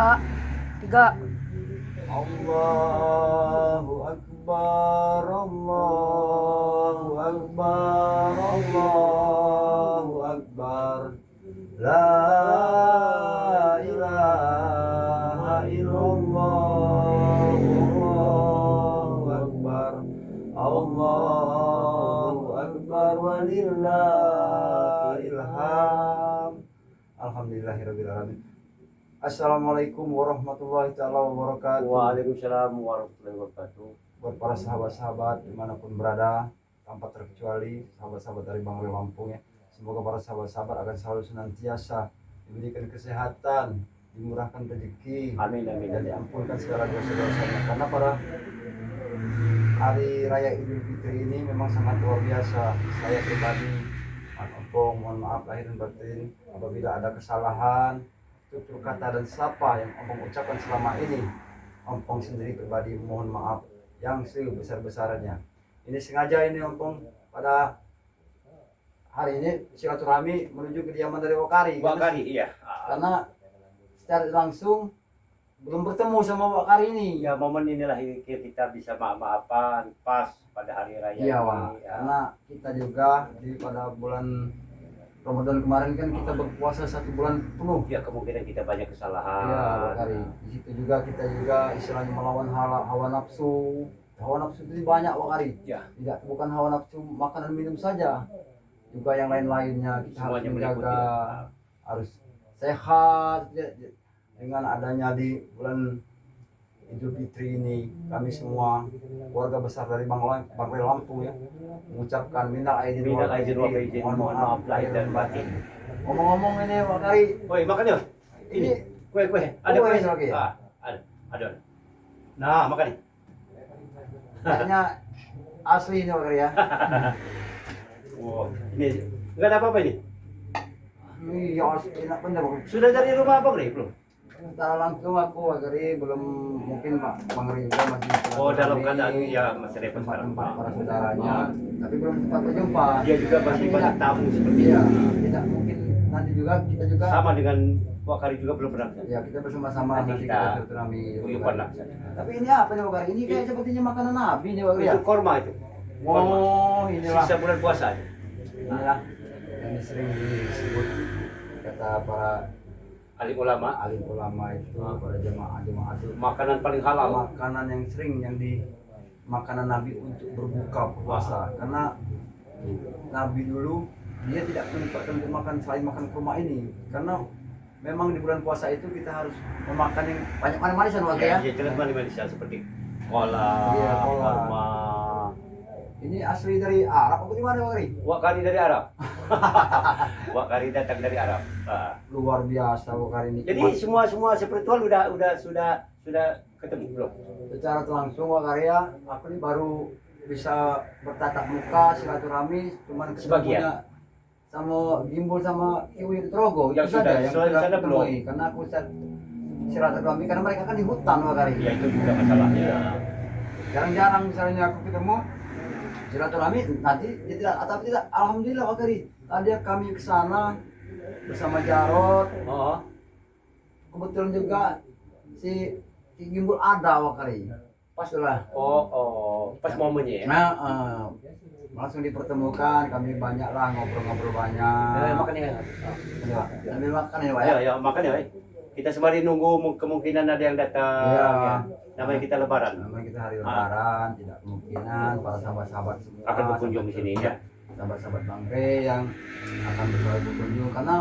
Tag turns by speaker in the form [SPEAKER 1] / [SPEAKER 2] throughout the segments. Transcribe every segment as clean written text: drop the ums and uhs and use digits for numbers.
[SPEAKER 1] Pak. 3.
[SPEAKER 2] Allahu Akbar, Allahu Akbar, Allahu Akbar. La ilaha illallah, Allahu Akbar, Allahu Akbar, walillahil hamd. Alhamdulillahirabbil alamin. Assalamualaikum warahmatullahi taala wabarakatuh.
[SPEAKER 3] Waalaikumsalam warahmatullahi wabarakatuh.
[SPEAKER 2] Buat para sahabat-sahabat dimanapun berada, tanpa terkecuali sahabat-sahabat dari Bangre Lampung ya. Semoga para sahabat-sahabat akan selalu senantiasa diberikan kesehatan, dimurahkan rezeki,
[SPEAKER 3] Amin amin
[SPEAKER 2] dan
[SPEAKER 3] amin.
[SPEAKER 2] diampunkan segala dosa-dosanya. Karena pada hari raya Idul Fitri ini memang sangat luar biasa. Saya pribadi, mohon maaf lahir dan batin apabila ada kesalahan tutur kata dan sapa yang Ompong ucapkan selama ini. Ompong sendiri pribadi mohon maaf yang sebesar-besarnya. Ini sengaja ini Ompong pada hari ini silaturahmi menuju kediaman dari Wakari.
[SPEAKER 3] Wakari iya.
[SPEAKER 2] Karena secara langsung belum bertemu sama Wakari ini.
[SPEAKER 3] Ya momen inilah kita bisa maaf-maafan pas pada hari raya
[SPEAKER 2] Iya,
[SPEAKER 3] ini.
[SPEAKER 2] Wak.
[SPEAKER 3] Ya.
[SPEAKER 2] Karena kita juga pada bulan Ramadan kemarin kan kita berpuasa 1 bulan penuh.
[SPEAKER 3] Ya kemungkinan kita banyak kesalahan.
[SPEAKER 2] Iya, Wakari. Di situ juga kita istilahnya melawan hawa nafsu. Hawa nafsu itu banyak, Wakari.
[SPEAKER 3] Ya.
[SPEAKER 2] Tidak, bukan hawa nafsu makanan minum saja. Juga yang lain-lainnya kita harus
[SPEAKER 3] Semuanya
[SPEAKER 2] menjaga,
[SPEAKER 3] meliputi.
[SPEAKER 2] harus sehat. Dengan adanya di bulan Idul Fitri ini, kami semua keluarga besar dari Bangre Lampung ya mengucapkan minal aidin
[SPEAKER 3] Minal aidin wal faizin, mohon maaf lahir dan batin.
[SPEAKER 2] Ngomong-ngomong ini Wakari,
[SPEAKER 3] Woi makan yuk.
[SPEAKER 2] ini
[SPEAKER 3] Kue ada
[SPEAKER 2] kue
[SPEAKER 3] kue.
[SPEAKER 2] lagi ya?
[SPEAKER 3] Ada. Nah makan nih.
[SPEAKER 2] Kayaknya asli ini Wakari ya.
[SPEAKER 3] Oh ini nggak ada apa-apa ini.
[SPEAKER 2] Iya asli, enak bener Wakari.
[SPEAKER 3] Sudah dari rumah apa belum?
[SPEAKER 2] Secara langsung aku Wakari belum, mungkin Pak Bangre juga masih
[SPEAKER 3] Oh dalam
[SPEAKER 2] silaturahmi,
[SPEAKER 3] keadaan ya masih repot sekarang.
[SPEAKER 2] tempat para saudaranya, tapi belum sempat berjumpa.
[SPEAKER 3] Dia juga masih
[SPEAKER 2] Tapi
[SPEAKER 3] banyak
[SPEAKER 2] tidak-
[SPEAKER 3] tamu seperti
[SPEAKER 2] Iya,
[SPEAKER 3] ini.
[SPEAKER 2] tidak mungkin nanti juga kita juga
[SPEAKER 3] Sama dengan Wakari juga belum pernah.
[SPEAKER 2] ya kita bersama-sama
[SPEAKER 3] Nanti
[SPEAKER 2] nanti
[SPEAKER 3] kita
[SPEAKER 2] kita silaturahmi.
[SPEAKER 3] Guyupan lah.
[SPEAKER 2] Tapi ini apa nih Wakari? Ini kayak sepertinya makanan Nabi nih Wakari ya.
[SPEAKER 3] Itu korma itu. Korma.
[SPEAKER 2] Oh, inilah.
[SPEAKER 3] Sisa bulan puasa itu.
[SPEAKER 2] Inilah yang sering disebut kata para
[SPEAKER 3] Alim ulama,
[SPEAKER 2] alim ulama itu, para jemaah-jemaah itu,
[SPEAKER 3] makanan paling halal.
[SPEAKER 2] makanan yang sering yang di makanan Nabi untuk berbuka puasa. Karena Nabi dulu dia tidak menyempatkan untuk makan selain makan kurma ini, karena memang di bulan puasa itu kita harus memakan yang banyak manis-manisan Wakari ya.
[SPEAKER 3] Ya, jelas manis-manis seperti kola,
[SPEAKER 2] Iya, kola.
[SPEAKER 3] korma.
[SPEAKER 2] Ini asli dari Arab atau gimana Wakari?
[SPEAKER 3] Wakari dari Arab. Wakari datang dari Arab.
[SPEAKER 2] Luar biasa Wakari ini.
[SPEAKER 3] Jadi semua spiritual sudah ketemu belum?
[SPEAKER 2] Secara langsung Wakari ya, aku ini baru bisa bertatap muka silaturahmi cuman
[SPEAKER 3] Sebagian.
[SPEAKER 2] ketemunya sama Gimbul sama Iwi Trogo itu
[SPEAKER 3] Yang
[SPEAKER 2] saja
[SPEAKER 3] sudah,
[SPEAKER 2] yang
[SPEAKER 3] selain
[SPEAKER 2] sudah
[SPEAKER 3] sana
[SPEAKER 2] kutemui.
[SPEAKER 3] belum.
[SPEAKER 2] Karena aku silaturahmi karena mereka kan di hutan Wakari.
[SPEAKER 3] Ya itu juga masalahnya.
[SPEAKER 2] Jarang-jarang misalnya aku ketemu silaturahmi nanti dia tidak, atau tidak, alhamdulillah Wakari tadi kami ke sana bersama Jarot,
[SPEAKER 3] Oh,
[SPEAKER 2] kebetulan juga si Gimbul ada Wakari pas lah.
[SPEAKER 3] pas momennya ya.
[SPEAKER 2] Nah, langsung dipertemukan, kami banyak lah ngobrol-ngobrol banyak.
[SPEAKER 3] Makan ya.
[SPEAKER 2] Ini, Pak. Sambil makan ya Pak ya.
[SPEAKER 3] Ya, makan ya. Kita sembari nunggu kemungkinan ada yang datang.
[SPEAKER 2] Iya.
[SPEAKER 3] Ya. Namanya kita lebaran.
[SPEAKER 2] Namanya kita hari Lebaran, tidak kemungkinan para sahabat-sahabat semua
[SPEAKER 3] Akan berkunjung di sini ya.
[SPEAKER 2] sahabat-sahabat Bangre yang akan selalu berkunjung karena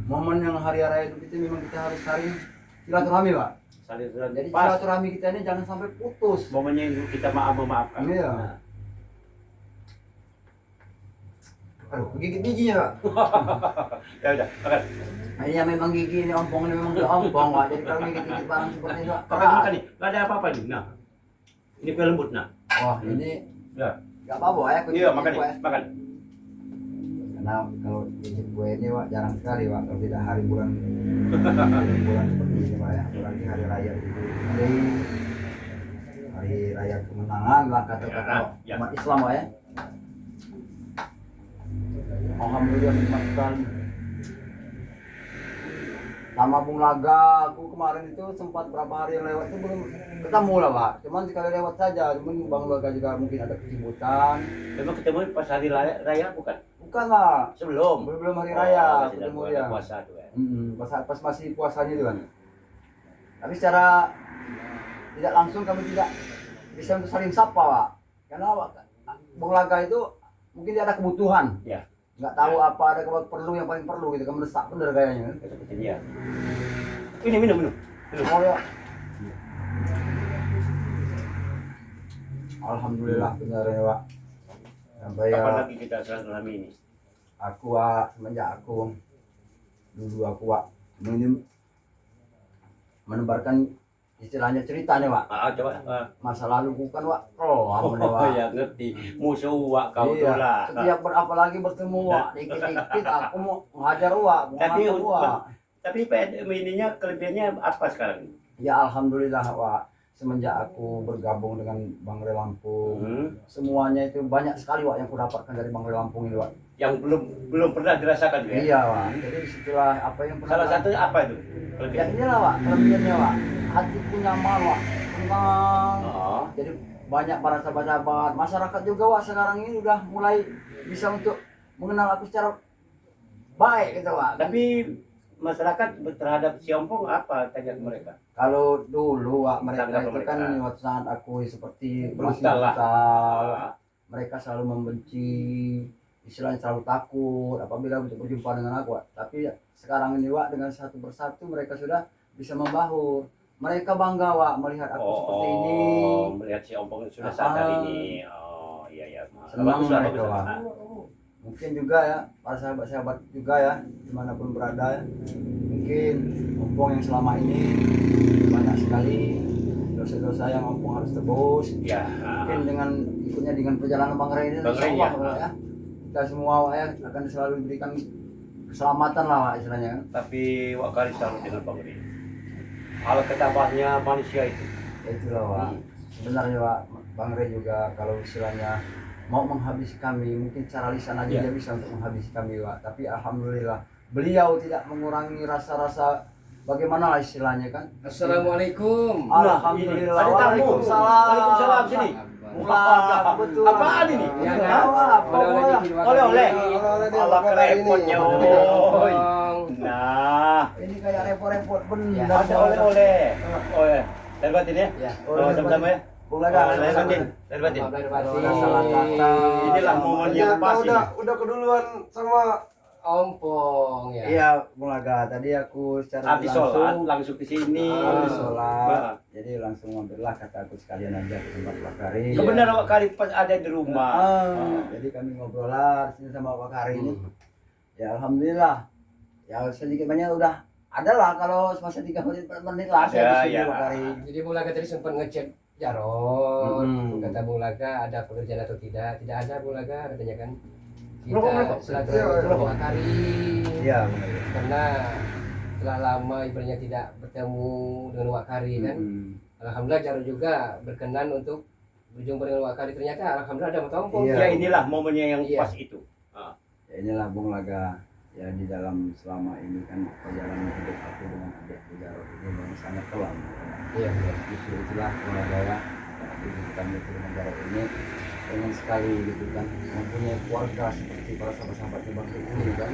[SPEAKER 2] momen yang hari raya itu memang kita harus saling silaturahmi Pak.
[SPEAKER 3] Saling
[SPEAKER 2] Jadi
[SPEAKER 3] pas
[SPEAKER 2] silaturahmi kita ini jangan sampai putus.
[SPEAKER 3] momennya kita memaafkan.
[SPEAKER 2] Iya.
[SPEAKER 3] Nah.
[SPEAKER 2] Aduh, gigit giginya Pak.
[SPEAKER 3] Ya udah, makan.
[SPEAKER 2] Nah, iya memang gigi ini ompong ini memang udah ompong Pak. Jadi kalau gigit-gigit barang seperti itu Pak.
[SPEAKER 3] Makan makan nih. Enggak ada apa-apa nih. Nah. Ini kue lembut nah.
[SPEAKER 2] Wah ini
[SPEAKER 3] Ya.
[SPEAKER 2] nggak apa-apa ya. aku
[SPEAKER 3] Iya,
[SPEAKER 2] cicip
[SPEAKER 3] makan
[SPEAKER 2] kue.
[SPEAKER 3] nih. Makan.
[SPEAKER 2] Karena kalau cicip kue ini Pak jarang sekali Pak. Kalau tidak hari bulan seperti ini Pak ya. Apalagi hari raya itu. Hari raya kemenangan lah kata-kata
[SPEAKER 3] Ya.
[SPEAKER 2] umat Islam Pak ya. Alhamdulillah nikmat sekali. Nama Bung Laga, aku kemarin itu sempat berapa hari yang lewat itu belum ketemu lah Pak. Cuman sekali lewat saja, cuman Bang Laga juga mungkin ada kesibukan.
[SPEAKER 3] Memang ketemu pas hari raya bukan?
[SPEAKER 2] Bukan lah,
[SPEAKER 3] Sebelum.
[SPEAKER 2] belum hari raya
[SPEAKER 3] Masih dalam
[SPEAKER 2] ketemu
[SPEAKER 3] bulan
[SPEAKER 2] dia.
[SPEAKER 3] puasa tuh ya.
[SPEAKER 2] Pas masih puasanya itu kan. Tapi secara tidak langsung kami tidak bisa untuk saling sapa Pak. Karena Bung Laga itu mungkin dia ada kebutuhan.
[SPEAKER 3] Ya.
[SPEAKER 2] Nggak tahu apa ada perlu yang paling perlu gitu, kan mendesak bener kayaknya.
[SPEAKER 3] Seperti dia. Ini minum.
[SPEAKER 2] Oh ya. Alhamdulillah benar ya Pak. Sampai
[SPEAKER 3] Kapan
[SPEAKER 2] ya
[SPEAKER 3] lagi kita silaturahmi ini?
[SPEAKER 2] aku semenjak aku dulu menebarkan istilahnya cerita nih Pak.
[SPEAKER 3] Coba.
[SPEAKER 2] Masa lalu bukan Pak. Oh,
[SPEAKER 3] Ya ngerti. Musuh Wak kau tuh
[SPEAKER 2] iya.
[SPEAKER 3] lah.
[SPEAKER 2] Setiap apalagi bertemu Wak, dikit-dikit aku mau ngajar Wak, mau
[SPEAKER 3] Tapi
[SPEAKER 2] ngatur Wak.
[SPEAKER 3] tapi ininya kelebihannya apa sekarang?
[SPEAKER 2] Ya alhamdulillah Wak. Semenjak aku bergabung dengan Bang Re Lampung, semuanya itu banyak sekali Wak yang aku dapatkan dari Bang Re Lampung ini Wak.
[SPEAKER 3] Yang belum pernah dirasakan ya?
[SPEAKER 2] Iya Wak. Jadi disitulah apa yang pernah.
[SPEAKER 3] Salah satunya apa itu?
[SPEAKER 2] Ya
[SPEAKER 3] Kelebihan.
[SPEAKER 2] inilah Wak, kelebihannya Wak. Hatiku nyaman Wak. Tenang.
[SPEAKER 3] Oh.
[SPEAKER 2] Jadi banyak para sahabat-sahabat, masyarakat juga Wak sekarang ini udah mulai bisa untuk mengenal aku secara baik gitu Wak.
[SPEAKER 3] Tapi masyarakat terhadap Siompong apa tanya mereka?
[SPEAKER 2] Kalau dulu Wak, mereka
[SPEAKER 3] Tanggapan
[SPEAKER 2] itu kan
[SPEAKER 3] mereka.
[SPEAKER 2] waktu saat aku seperti masih
[SPEAKER 3] Brutal lah.
[SPEAKER 2] brutal. Mereka selalu membenci, istilahnya selalu takut apabila untuk berjumpa dengan aku Wak. Tapi sekarang ini Wak, dengan satu persatu mereka sudah bisa membaur. Mereka bangga Wak melihat aku seperti ini.
[SPEAKER 3] Melihat Siompong sudah sadar ini. Oh iya.
[SPEAKER 2] Senang
[SPEAKER 3] Bagus lah,
[SPEAKER 2] mereka
[SPEAKER 3] bagus lah.
[SPEAKER 2] Wak. Mungkin juga ya para sahabat-sahabat juga ya dimanapun berada ya. Mungkin Ompong yang selama ini banyak sekali dosa-dosa yang Ompong harus tebus.
[SPEAKER 3] Ya.
[SPEAKER 2] Mungkin dengan ikutnya dengan perjalanan Bang Ray ini,
[SPEAKER 3] Bang Ray,
[SPEAKER 2] insyaallah,
[SPEAKER 3] ya.
[SPEAKER 2] Wak, ya. Kita semua Wak, ya akan selalu diberikan keselamatan lah Wak, istilahnya kan.
[SPEAKER 3] Tapi Wak Kari selalu dengan Bang Ri. Hal ketabahnya manusia itu.
[SPEAKER 2] Ya itulah Wak. Sebenarnya Wak, Bang Ray juga kalau istilahnya mau menghabisi kami, mungkin cara lisan aja
[SPEAKER 3] Ya.
[SPEAKER 2] dia bisa untuk menghabisi kami Wak. Tapi alhamdulillah beliau tidak mengurangi rasa-rasa bagaimana lah istilahnya kan.
[SPEAKER 1] Assalamualaikum.
[SPEAKER 2] Alhamdulillah.
[SPEAKER 3] Ada tamu.
[SPEAKER 2] Waalaikumsalam.
[SPEAKER 3] Waalaikumsalam sini.
[SPEAKER 2] Wah, betul.
[SPEAKER 3] Apaan ini?
[SPEAKER 1] Ya,
[SPEAKER 2] Ya, Wak,
[SPEAKER 3] Oleh-oleh. Allah kerepotnya.
[SPEAKER 1] Oh.
[SPEAKER 3] Nah,
[SPEAKER 2] ini kayak repot-repot benar.
[SPEAKER 3] ada oleh-oleh. Oh ya. Dari batin ya?
[SPEAKER 1] Ya.
[SPEAKER 3] Oh, sama-sama ya.
[SPEAKER 2] Bung
[SPEAKER 3] Oh,
[SPEAKER 2] Laga,
[SPEAKER 3] dari batin. Dari batin.
[SPEAKER 2] Salah kata.
[SPEAKER 3] Inilah momen yang pas ini.
[SPEAKER 4] udah keduluan sama
[SPEAKER 1] Ompong ya.
[SPEAKER 2] Iya, Bung Laga. Tadi aku secara
[SPEAKER 3] Habis sholat langsung ke sini.
[SPEAKER 2] habis sholat.
[SPEAKER 3] Nah.
[SPEAKER 2] Jadi langsung mampirlah kata aku sekalian aja ke tempat Pak Kari.
[SPEAKER 3] Kebenaran Wak Kari pas ada di rumah.
[SPEAKER 2] Jadi kami ngobrol lah di sini sama Pak Kari ini. Ya alhamdulillah. Ya sedikit banyak udah ada lah kalau semasa 3 menit 4 menit lah saya di sini
[SPEAKER 3] Ya, ya.
[SPEAKER 2] Pak Kari.
[SPEAKER 1] Jadi Bung Laga tadi sempat ngecek Jarot.
[SPEAKER 2] Hmm.
[SPEAKER 1] Kata Bung Laga ada pekerjaan atau tidak? Tidak ada Bung Laga katanya kan.
[SPEAKER 3] Rokok.
[SPEAKER 1] Kita silaturahmi Bung Kari.
[SPEAKER 2] Iya benar.
[SPEAKER 1] Karena telah lama ibaratnya tidak bertemu dengan Wak Kari kan. Alhamdulillah Jarot juga berkenan untuk berjumpa dengan Wak Kari. Ternyata alhamdulillah ada Mata Ompong.
[SPEAKER 2] Iya.
[SPEAKER 3] Ya inilah momennya yang
[SPEAKER 1] Iya.
[SPEAKER 3] pas itu.
[SPEAKER 2] Ya inilah Bung Laga. Ya di dalam selama ini kan perjalanan hidup aku dengan adik Jarot ini memang sangat kelam.
[SPEAKER 1] Iya.
[SPEAKER 2] Justru itulah Bung Laga ya. Kami itu dengan Jarot ini pengen sekali gitu kan mempunyai keluarga seperti para sahabat-sahabatnya Bang Rik ini kan.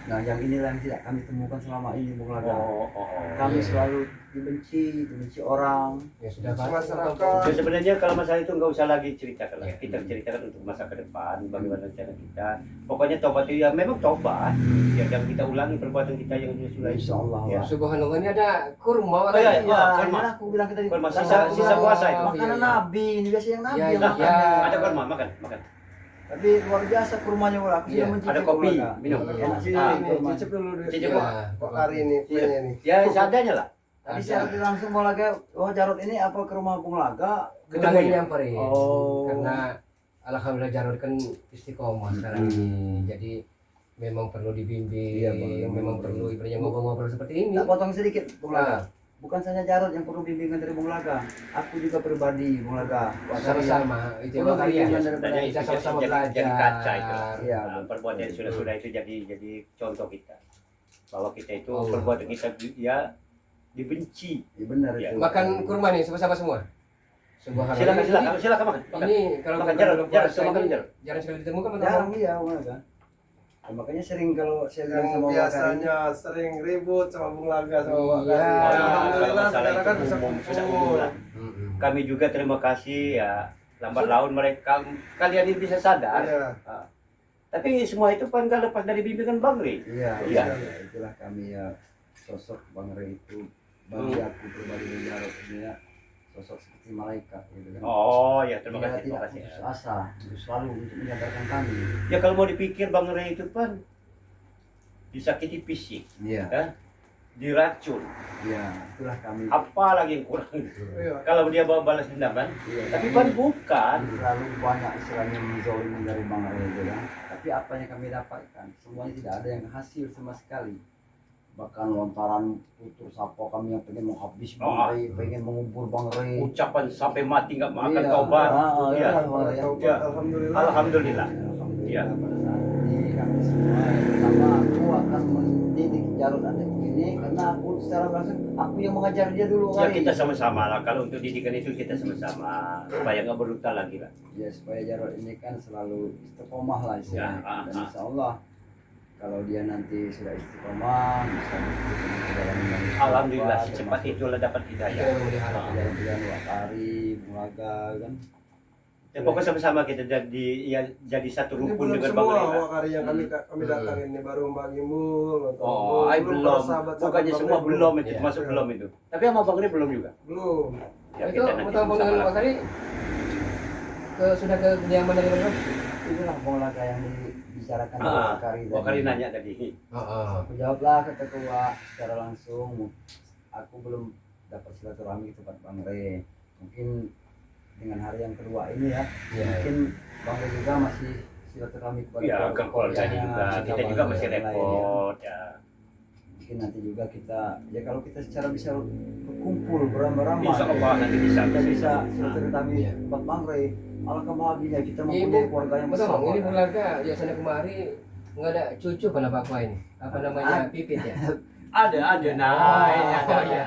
[SPEAKER 2] Nah yang inilah yang tidak kami temukan selama ini Bung Laga. Kami selalu dibenci orang.
[SPEAKER 1] Ya sudah Pak.
[SPEAKER 4] masyarakat.
[SPEAKER 3] Ya, sebenarnya kalau masalah itu nggak usah lagi ceritakan lah.
[SPEAKER 1] Ya.
[SPEAKER 3] Kita ceritakan untuk masa ke depan, bagaimana cara kita. Pokoknya tobat itu ya memang tobat. Ya jangan kita ulangi perbuatan kita yang sudah itu.
[SPEAKER 2] Insya Allah.
[SPEAKER 3] Ya.
[SPEAKER 1] Subhanallah ini ada kurma
[SPEAKER 3] Oh, iya,
[SPEAKER 1] katanya.
[SPEAKER 3] iya.
[SPEAKER 2] Wah,
[SPEAKER 3] kurma.
[SPEAKER 2] inilah aku bilang kita
[SPEAKER 3] Kurma,
[SPEAKER 2] Makanan-
[SPEAKER 3] sisa puasa itu.
[SPEAKER 2] Makanan
[SPEAKER 1] Iya, iya.
[SPEAKER 2] Nabi, ini biasa yang Nabi
[SPEAKER 1] Iya,
[SPEAKER 2] yang
[SPEAKER 1] iya.
[SPEAKER 2] makan.
[SPEAKER 1] Ya.
[SPEAKER 3] Ada kurma, makan.
[SPEAKER 2] Tapi luar biasa kurmanya Bung. Aku
[SPEAKER 1] Iya.
[SPEAKER 2] sudah mencicipi
[SPEAKER 3] Ada kopi,
[SPEAKER 2] Bung Laga.
[SPEAKER 3] minum.
[SPEAKER 2] Enak sekali
[SPEAKER 3] Ah,
[SPEAKER 2] kurma.
[SPEAKER 4] Cicip dulu
[SPEAKER 3] Cicip,
[SPEAKER 1] Iya.
[SPEAKER 4] Kok hari ini kuenya nih.
[SPEAKER 3] Ya seadanya lah.
[SPEAKER 2] Tadi saya langsung Bung Laga, oh Jarot ini apa ke rumah Bung Laga?
[SPEAKER 1] Kita
[SPEAKER 3] Ketemu ya?
[SPEAKER 1] nyamperin.
[SPEAKER 2] Oh.
[SPEAKER 1] Karena alhamdulillah Jarod kan istiqomah sekarang ini. Jadi memang perlu dibimbing,
[SPEAKER 2] Iya, Bang.
[SPEAKER 1] memang perlu ibaratnya ngobrol-ngobrol seperti ini.
[SPEAKER 2] Tak potong sedikit Bung Laga.
[SPEAKER 1] Nah,
[SPEAKER 2] Bukan saja Jarot yang perlu bimbingan dari Bung Laga. Aku juga pribadi Bung Laga.
[SPEAKER 1] sama-sama itu
[SPEAKER 2] Perlu
[SPEAKER 1] Bang Arya.
[SPEAKER 2] bimbingan daripada
[SPEAKER 3] Tanya
[SPEAKER 1] Kita
[SPEAKER 3] itu
[SPEAKER 1] sama-sama
[SPEAKER 3] jadi
[SPEAKER 1] belajar.
[SPEAKER 3] kaca itu.
[SPEAKER 2] Iya,
[SPEAKER 3] Nah, perbuatan yang sudah itu jadi contoh kita. bahwa kita itu
[SPEAKER 1] Oh.
[SPEAKER 3] perbuatan kita ya dibenci.
[SPEAKER 2] Iya benar
[SPEAKER 3] Ya.
[SPEAKER 2] itu.
[SPEAKER 1] Makan kurma nih sama-sama semua. Sebuah hal.
[SPEAKER 3] Silakan makan.
[SPEAKER 1] Ini kalau
[SPEAKER 3] Makan,
[SPEAKER 1] bukan
[SPEAKER 3] jarang,
[SPEAKER 1] bulan
[SPEAKER 3] jarang,
[SPEAKER 1] puasa
[SPEAKER 3] makan,
[SPEAKER 1] ini,
[SPEAKER 3] jarang.
[SPEAKER 1] jarang sekali ditemukan Bang
[SPEAKER 2] Jarang
[SPEAKER 1] Tompong.
[SPEAKER 2] iya benar. Ya, makanya sering kalau saya bilang
[SPEAKER 4] Yang
[SPEAKER 2] sama Wakari,
[SPEAKER 4] biasanya sering ribut sama Bung Laga sama Wak
[SPEAKER 1] Iya.
[SPEAKER 4] Kari.
[SPEAKER 3] Oh,
[SPEAKER 4] Alhamdulillah
[SPEAKER 3] masalah
[SPEAKER 4] sekarang kan
[SPEAKER 3] itu
[SPEAKER 4] bisa
[SPEAKER 3] umum, sudah umum
[SPEAKER 4] kumpul.
[SPEAKER 3] lah. Kami juga terima kasih ya lambat laun mereka kalian ini bisa sadar.
[SPEAKER 4] Iya.
[SPEAKER 3] Tapi semua itu kan gak lepas dari bimbingan Bang Ri.
[SPEAKER 2] iya,
[SPEAKER 3] Iya.
[SPEAKER 2] iya, itulah kami ya sosok Bang Rey itu bagi aku pribadi dan Jarod ini ya sosok seperti malaikat gitu kan.
[SPEAKER 3] Oh ya, terima
[SPEAKER 2] Dia
[SPEAKER 3] kasih, terima
[SPEAKER 2] tidak
[SPEAKER 3] kasih.
[SPEAKER 2] putus asa untuk selalu untuk menyadarkan kami.
[SPEAKER 3] Ya kalau mau dipikir Bang Ri itu kan disakiti fisik,
[SPEAKER 2] Iya,
[SPEAKER 3] diracun,
[SPEAKER 2] iya, itulah kami.
[SPEAKER 3] apa lagi yang kurang?
[SPEAKER 4] Iya.
[SPEAKER 3] Kalau dia bawa balas dendam kan?
[SPEAKER 2] Iya,
[SPEAKER 3] Tapi
[SPEAKER 2] kami
[SPEAKER 3] kan bukan.
[SPEAKER 2] terlalu banyak istilahnya menzolimi dari Bang Rey itu ya. Tapi apa yang kami dapatkan semuanya tidak ada yang hasil sama sekali. Bahkan lontaran putus sapo kami yang pengen menghabis Bang Rey, pengen mengubur Bang Rey.
[SPEAKER 3] Ucapan sampai mati nggak makan
[SPEAKER 2] Iya.
[SPEAKER 3] taubat.
[SPEAKER 2] Iya.
[SPEAKER 3] Iya.
[SPEAKER 4] Taubat,
[SPEAKER 3] Iya.
[SPEAKER 4] alhamdulillah.
[SPEAKER 3] Alhamdulillah.
[SPEAKER 2] Alhamdulillah
[SPEAKER 3] Iya.
[SPEAKER 2] pada saat ini kami semua pertama aku akan mendidik Jarod adik ini karena aku secara langsung aku yang mengajar dia dulu
[SPEAKER 3] Ya
[SPEAKER 2] kali.
[SPEAKER 3] kita sama-sama lah. Kalau untuk didikan itu kita sama-sama supaya nggak berluta lagi lah.
[SPEAKER 2] Ya supaya Jarod ini kan selalu istiqomah lah istilahnya.
[SPEAKER 3] Ya,
[SPEAKER 2] Dan insya Allah kalau dia nanti sudah istiqomah bisa berjalan ke dalam yang
[SPEAKER 3] Alhamdulillah
[SPEAKER 2] terbaik,
[SPEAKER 3] secepat
[SPEAKER 2] termasuk
[SPEAKER 3] itulah dapat hidayah.
[SPEAKER 1] Kita memelihara.
[SPEAKER 2] jalan-jalan Wakari, Bulaga kan.
[SPEAKER 3] Ya pokoknya sama-sama kita jadi satu
[SPEAKER 4] Ini
[SPEAKER 3] rukun
[SPEAKER 4] belum
[SPEAKER 3] dengan Bang
[SPEAKER 4] semua
[SPEAKER 3] Ri lah.
[SPEAKER 4] Wak Kari yang kami datangin ini baru Mbak Gimbul.
[SPEAKER 3] Oh, belum. Bukannya semua belum itu,
[SPEAKER 1] Iya.
[SPEAKER 3] termasuk belum itu. Tapi sama Bang Ri belum juga.
[SPEAKER 4] Belum.
[SPEAKER 3] Ya
[SPEAKER 1] Itu
[SPEAKER 3] kita nanti
[SPEAKER 1] mau Tompong
[SPEAKER 3] sama-sama
[SPEAKER 1] dengan
[SPEAKER 3] lah.
[SPEAKER 1] Wak Kari sudah ke kediaman dari mana?
[SPEAKER 2] Inilah Bulaga yang dibicarakan oleh
[SPEAKER 3] Ah,
[SPEAKER 2] Wakari.
[SPEAKER 3] Wakari nanya tadi.
[SPEAKER 2] Aku jawablah kata ketua secara langsung. Aku belum dapat silaturahmi ke tempat Bang Rey. Mungkin dengan hari yang kedua ini ya,
[SPEAKER 1] Iya.
[SPEAKER 2] mungkin Bang Rey juga masih silaturahmi kepada
[SPEAKER 3] Ya ke keluarganya
[SPEAKER 2] keluarganya,
[SPEAKER 3] juga. Kita
[SPEAKER 2] sahabat
[SPEAKER 3] juga masih
[SPEAKER 2] yang lain ya.
[SPEAKER 3] repot ya.
[SPEAKER 2] Mungkin nanti juga kita ya kalau kita secara bisa berkumpul beramai-ramai.
[SPEAKER 3] Insya Allah nanti bisa.
[SPEAKER 2] kita bisa silaturahmi
[SPEAKER 1] Iya.
[SPEAKER 2] tempat Bang Rey. Alangkah bahagianya kita
[SPEAKER 1] Ibu,
[SPEAKER 2] mempunyai keluarga yang
[SPEAKER 1] betul
[SPEAKER 2] besar.
[SPEAKER 1] Bang, ini
[SPEAKER 2] Bang.
[SPEAKER 1] Bulaga ya sana kemari nggak ada cucu pada Pak Kwa ini. Apa namanya pipit ya?
[SPEAKER 3] Ada. Nah,
[SPEAKER 1] Oh,
[SPEAKER 3] ini ada.
[SPEAKER 1] iya.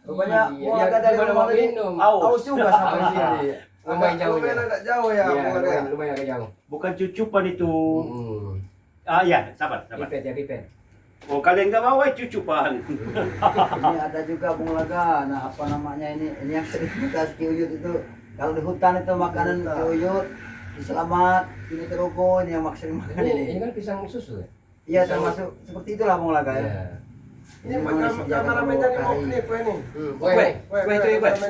[SPEAKER 2] Rupanya
[SPEAKER 1] Iya,
[SPEAKER 2] Bulaga dari
[SPEAKER 1] gimana
[SPEAKER 2] rumah
[SPEAKER 1] mau
[SPEAKER 2] ini
[SPEAKER 1] minum?
[SPEAKER 2] aus juga sampai sini.
[SPEAKER 1] Lumayan jauh ya.
[SPEAKER 4] Lumayan agak jauh ya,
[SPEAKER 1] Iya,
[SPEAKER 4] Bung Kari.
[SPEAKER 1] lumayan agak jauh.
[SPEAKER 3] Bukan cucupan itu.
[SPEAKER 1] Hmm.
[SPEAKER 3] Ah iya, sabar.
[SPEAKER 1] Pipet ya pipet.
[SPEAKER 3] Oh kalian nggak mau cucupan?
[SPEAKER 2] Ini ada juga Bung Laga. Nah, apa namanya ini yang sering kita kiuyut itu kalau di hutan itu makanan kiuyut, selamat, ini terogo, ini yang sering makan
[SPEAKER 1] Ini
[SPEAKER 2] ini.
[SPEAKER 1] kan pisang susu ya?
[SPEAKER 2] Iya termasuk seperti itulah Bung Laga ya.
[SPEAKER 1] Iya.
[SPEAKER 4] Ini kameramennya nih mau nih kue nih.
[SPEAKER 3] Kue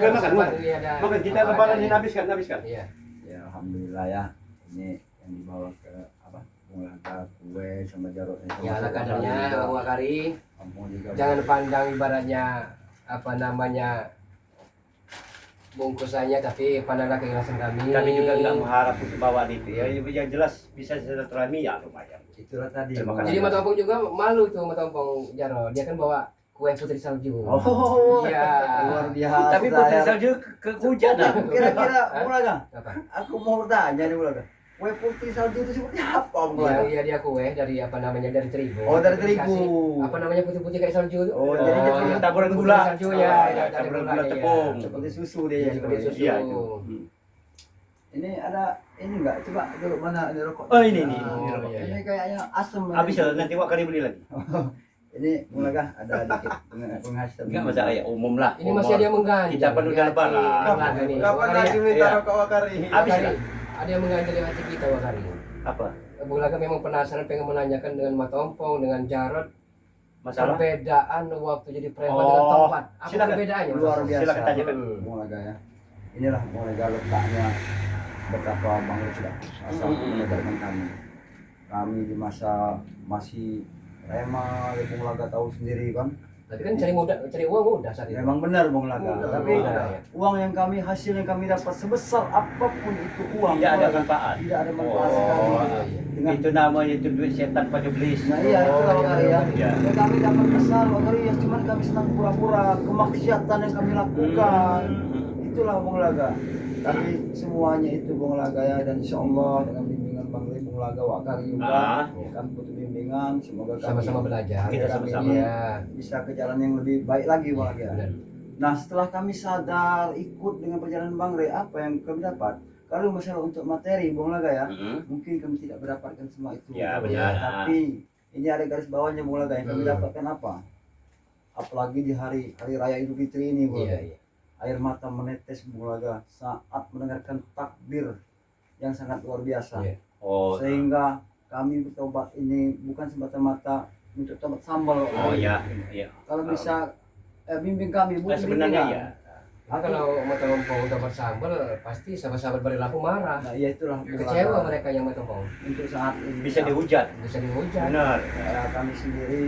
[SPEAKER 3] makan.
[SPEAKER 1] Ini ada.
[SPEAKER 3] Makan kita
[SPEAKER 1] apa
[SPEAKER 3] lebaran
[SPEAKER 1] adanya.
[SPEAKER 3] ini habiskan.
[SPEAKER 1] Iya.
[SPEAKER 2] Ya alhamdulillah ya. Ini yang dibawa ke apa? Bung Laga kue sama Jarod ini.
[SPEAKER 1] Ya ala kadarnya Bang Wakari.
[SPEAKER 2] Kampung juga.
[SPEAKER 1] Jangan pandang ibaratnya apa namanya bungkusannya, tapi pandanglah keikhlasan kami.
[SPEAKER 3] Kami juga nggak mengharap untuk bawaan itu ya. Yang jelas bisa silaturahmi ya lumayan.
[SPEAKER 2] Itulah tadi.
[SPEAKER 3] Terima
[SPEAKER 2] Bung
[SPEAKER 3] kasih.
[SPEAKER 1] Jadi
[SPEAKER 2] Laga.
[SPEAKER 1] Matompong juga malu tuh Matompong Jaro. Dia kan bawa kue putri salju.
[SPEAKER 2] Oh,
[SPEAKER 1] Iya.
[SPEAKER 2] luar biasa.
[SPEAKER 3] Tapi putri
[SPEAKER 2] ya.
[SPEAKER 3] salju kehujanan.
[SPEAKER 2] Kira-kira Bung Laga,
[SPEAKER 1] Apa?
[SPEAKER 2] aku mau bertanya nih Bung Laga. Kue putih salju itu seperti apa Bung Laga?
[SPEAKER 1] Dia kue dari apa namanya dari terigu.
[SPEAKER 2] Oh, dari
[SPEAKER 1] Dikasih
[SPEAKER 2] terigu.
[SPEAKER 1] apa namanya putih-putih kayak salju tuh?
[SPEAKER 2] Oh, jadi dia punya
[SPEAKER 3] taburan
[SPEAKER 1] putri
[SPEAKER 3] gula.
[SPEAKER 1] Salju
[SPEAKER 3] Oh,
[SPEAKER 1] ya,
[SPEAKER 3] ya,
[SPEAKER 1] ada
[SPEAKER 3] taburan
[SPEAKER 1] gulanya,
[SPEAKER 3] gula
[SPEAKER 1] ya.
[SPEAKER 3] tepung.
[SPEAKER 2] Seperti susu dia
[SPEAKER 1] Iya,
[SPEAKER 2] ya.
[SPEAKER 1] seperti susu.
[SPEAKER 3] Iya, itu.
[SPEAKER 2] Ini ada ini enggak? Coba dulu mana ini rokok?
[SPEAKER 3] Oh, ini.
[SPEAKER 1] Oh,
[SPEAKER 3] rokok.
[SPEAKER 1] iya.
[SPEAKER 2] Ini kayaknya asem.
[SPEAKER 3] Habis ya nanti Wakari beli lagi.
[SPEAKER 2] Ini Bung Laga ada dikit penghasilan.
[SPEAKER 3] Enggak masalah ya, umum lah.
[SPEAKER 1] Ini masih ada yang mengganjal.
[SPEAKER 3] Kita penuh
[SPEAKER 1] di hati
[SPEAKER 3] lebaran.
[SPEAKER 1] Bang Laga nih.
[SPEAKER 4] Kapan
[SPEAKER 1] Wakari,
[SPEAKER 4] lagi minta
[SPEAKER 3] Iya.
[SPEAKER 4] rokok Wak Kari?
[SPEAKER 3] Habis
[SPEAKER 1] Wakari,
[SPEAKER 3] kan?
[SPEAKER 1] ada yang mengganjal di hati kita Wakari.
[SPEAKER 3] Apa?
[SPEAKER 1] Bung Laga memang penasaran pengen menanyakan dengan Matompong dengan Jarod
[SPEAKER 3] Masalah?
[SPEAKER 1] perbedaan waktu jadi preman
[SPEAKER 3] Oh,
[SPEAKER 1] dengan tobat. Apa
[SPEAKER 3] silakan.
[SPEAKER 1] perbedaannya?
[SPEAKER 2] Luar biasa.
[SPEAKER 3] Silakan tanyakan.
[SPEAKER 2] Bung Laga ya. Inilah Bung Laga letaknya betapa Bang Laga sudah asa menegarkan kami. Kami di masa masih remah, ya Bung Laga tahu sendiri kan.
[SPEAKER 1] Tapi kan cari uang mudah saat itu.
[SPEAKER 2] Memang benar Bung Laga,
[SPEAKER 4] Mudah,
[SPEAKER 2] tapi
[SPEAKER 1] mudah, ya.
[SPEAKER 2] uang yang kami hasil yang kami dapat sebesar apapun itu uang
[SPEAKER 3] Tidak ada
[SPEAKER 2] Bung Laga,
[SPEAKER 3] manfaat.
[SPEAKER 2] tidak ada manfaat
[SPEAKER 3] Oh,
[SPEAKER 2] sekali.
[SPEAKER 1] iya.
[SPEAKER 2] Dengan
[SPEAKER 3] Itu namanya itu duit setan pada iblis.
[SPEAKER 2] nah iya itu
[SPEAKER 1] Oh,
[SPEAKER 2] Bang Laga ya.
[SPEAKER 3] iya.
[SPEAKER 2] Dan kami dapat besar Bang Laga ya, cuman kami senang pura-pura kemaksiatan yang kami lakukan. Itulah Bung Laga. Tapi semuanya itu Bung Laga ya, dan insya Allah dengan bimbingan Bang Laga Wakari juga
[SPEAKER 3] Ah.
[SPEAKER 2] kami butuh bimbingan bimbingan, semoga kami
[SPEAKER 1] Sama-sama belajar.
[SPEAKER 3] Kita
[SPEAKER 2] kami
[SPEAKER 3] sama-sama.
[SPEAKER 2] ini
[SPEAKER 1] Ya.
[SPEAKER 2] bisa ke jalan yang lebih baik lagi Bang ya.
[SPEAKER 1] Benar.
[SPEAKER 2] Nah setelah kami sadar ikut dengan perjalanan Bang Re, apa yang kami dapat? Kalau masalah untuk materi Bung Laga ya, mungkin kami tidak mendapatkan semua itu.
[SPEAKER 3] Ya, benar.
[SPEAKER 2] Tapi ini ada garis bawahnya Bung Laga yang kami dapatkan apa? Apalagi di hari raya Idul Fitri ini Bung.
[SPEAKER 1] Iya, iya.
[SPEAKER 2] Air mata menetes Bung Laga saat mendengarkan takbir yang sangat luar biasa.
[SPEAKER 1] Iya.
[SPEAKER 3] Oh,
[SPEAKER 2] Sehingga kami bertobat ini bukan semata-mata untuk tobat sambal.
[SPEAKER 3] oh ya, ya.
[SPEAKER 2] Kalau bisa bimbing kami,
[SPEAKER 3] Nah, sebenarnya ya.
[SPEAKER 1] Nah, kalau mau tompong tobat sambal pasti sahabat-sahabat Bari Lampung marah.
[SPEAKER 2] Nah, ya itulah Bung
[SPEAKER 1] Kecewa
[SPEAKER 2] Laga.
[SPEAKER 1] mereka yang mau tompong.
[SPEAKER 2] Untuk saat ini
[SPEAKER 3] Bisa dihujat.
[SPEAKER 1] Bisa dihujat.
[SPEAKER 3] Benar.
[SPEAKER 2] kami sendiri,